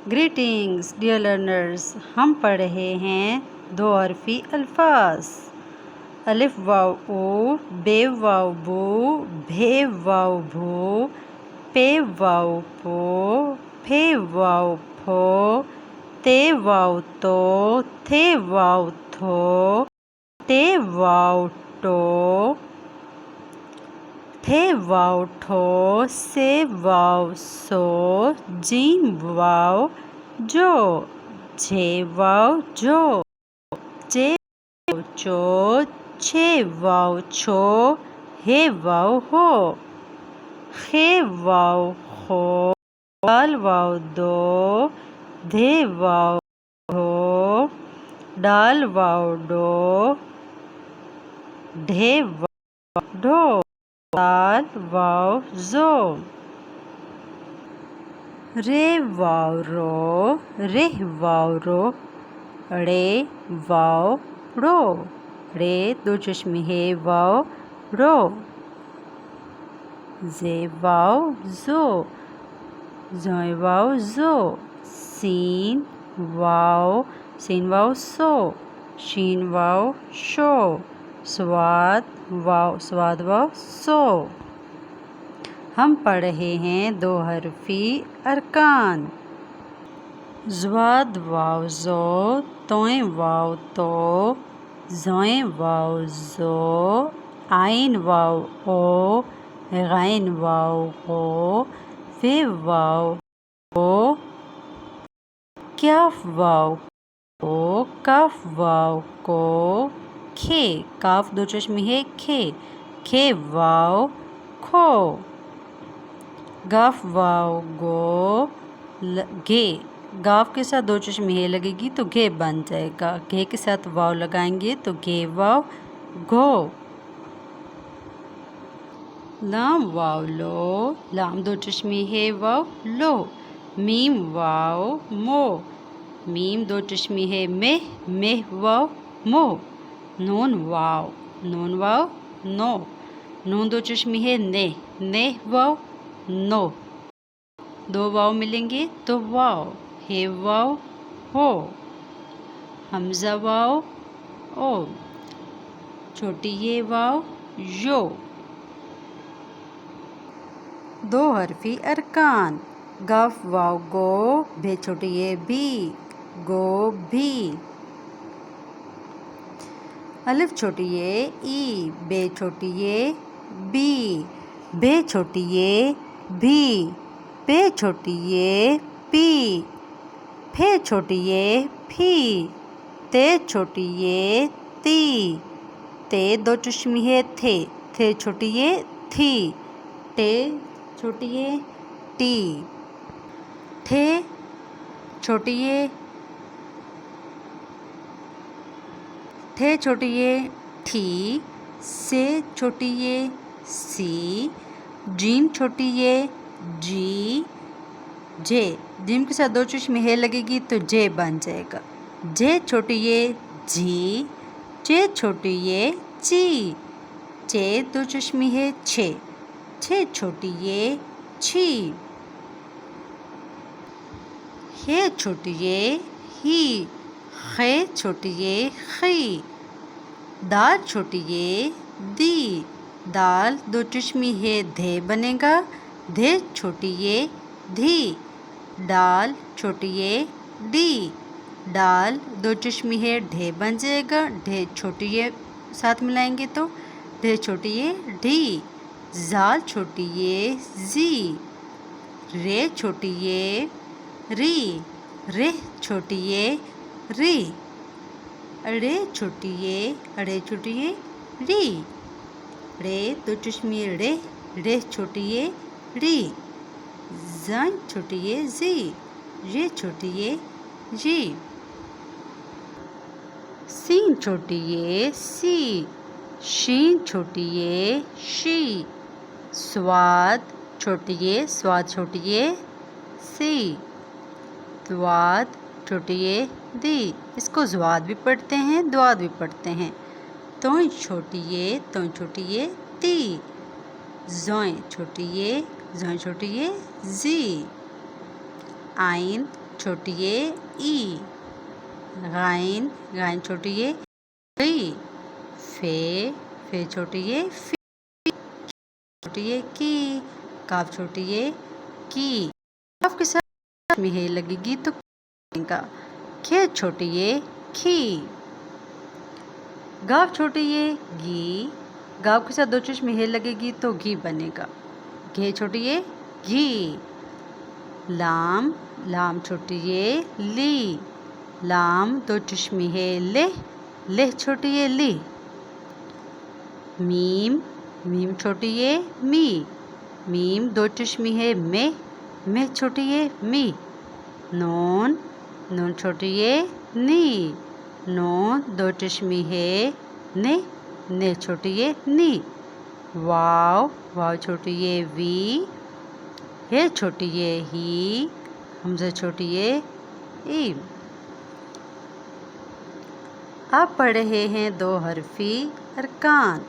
Greetings dear learners, हम पढ़ रहे हैं दो हरफी अल्फाज। अलिफ वाव ओ, बे वाव बो, भे वाव भो, पे वाव पो, फे वाव फो, ते वाव तो, थे वाव थो, टे वाव टो, थे वाव ठो, से वाव सो, जीम वाव जो, झे वाव जो, चे वाव चो, छे वाव छो, हे वाव हो, खे वाव हो, दाल वाव दो, धे वाव हो, डाल वाव डो, ढे वाव ढो, दाल वाव जो, रे वाव रो, रेह वाव रो, रे वाव रो, रे दो चश्मे हे वाव रो, जे वाव जो, जोय वाव जो, सीन वाव सो, शीन वाव शो, स्वाद वाव सो। हम पढ़ रहे हैं दो हरफी अरकान। ज़्वाद वाव ज़ो, तोय वाव तो, ज़ोय वाव ज़ो, आइन वाव ओ, गैन वाव गो, फे वाव ओ, क्याफ वाव को, काफ वाव को, खे काफ दो चश्मे है खे वाव खो, गाफ वाव गो, घे गाफ के साथ दो चश्मे है लगेगी तो घे बन जाएगा। घे के साथ वाव लगाएंगे तो घे वाव घो। लाम वाव लो, लाम दो चश्मे है वाव लो, मीम वाव मो, मीम दो चश्मे है मेह वाव मो, नून वाव नो, नून दो चश्मे है नेह वाव नो, दो वाव मिलेंगे तो वाव, हे वाव हो, हमजा वाव ओ, छोटी ये वाव यो। दो हरफी अरकान। गाफ वाव गो, भे छोटी ये भी, गो भी। अलिफ छोटी ये ई, बे छोटी ये बी, भे छोटी ये भी, पे छोटी ये पी, फे छोटी ये फी, ते छोटी ये ती, ते दो चश्मी है थे छोटी ये थी, टे छोटी ये टी, ठे छोटी ये ठे छोटी ये ठी, से छोटी ये सी, जीम छोटी ये जी, जे जीम के साथ दो चश्मे है लगेगी तो जे बन जाएगा। जे छोटी ये जी, चे छोटी ये ची, चे दो चश्मे है छे छोटी ये छी, हे छोटी ये ही, खे छोटी ये खी, दाल छोटी ये दी, दाल दो चश्मी है धे बनेगा, धे छोटी ये धी, डाल छोटी ये डी, डाल दो चश्मी है ढे बन जाएगा, ढे छोटी ये साथ मिलाएंगे तो ढे छोटी ये ढी, जाल छोटी ये जी, रे छोटी ये री, रे छोटी ये री, अड़े छोटी ये री, रे दो चश्मे रे छोटी ये री, जान छोटी ये जी, ये छोटी ये जी, सीन छोटी ये सी, शीन छोटी ये शी, स्वाद छोटी ये सी, द्वाद छोटी ये दी, इसको ज़्वाद भी पढ़ते हैं द्वाद भी पढ़ते हैं। तोय छोटी ये ती, जोय छोटी ये जी, आइन छोटी ये ई, गाइन, गाइन छोटी ये ई, फे छोटी ये फी, छोटी ये की, काफ छोटी ये की। काफ के साथ में हे लगेगी तो का, खे छोटी ये खी, गाफ छोटी ये गी, गाफ के साथ दो चोच में हे लगेगी तो घी बनेगा, घे छोटी ये घी। लाम, लाम छोटी ये ली, लाम दो चोच में हे ले छोटी ये ली। मीम, मीम छोटी ये मी, मीम दो चोच में है में छोटी ये मी। नून, नून छोटी ये नी, नून दो चोच में है ने छोटी ये नी। वाव, वाव छोटी ये वी, हे छोटी ये ही, हमज़ा छोटी ये ई। आप पढ़ रहे हैं दो हरफी अरकान।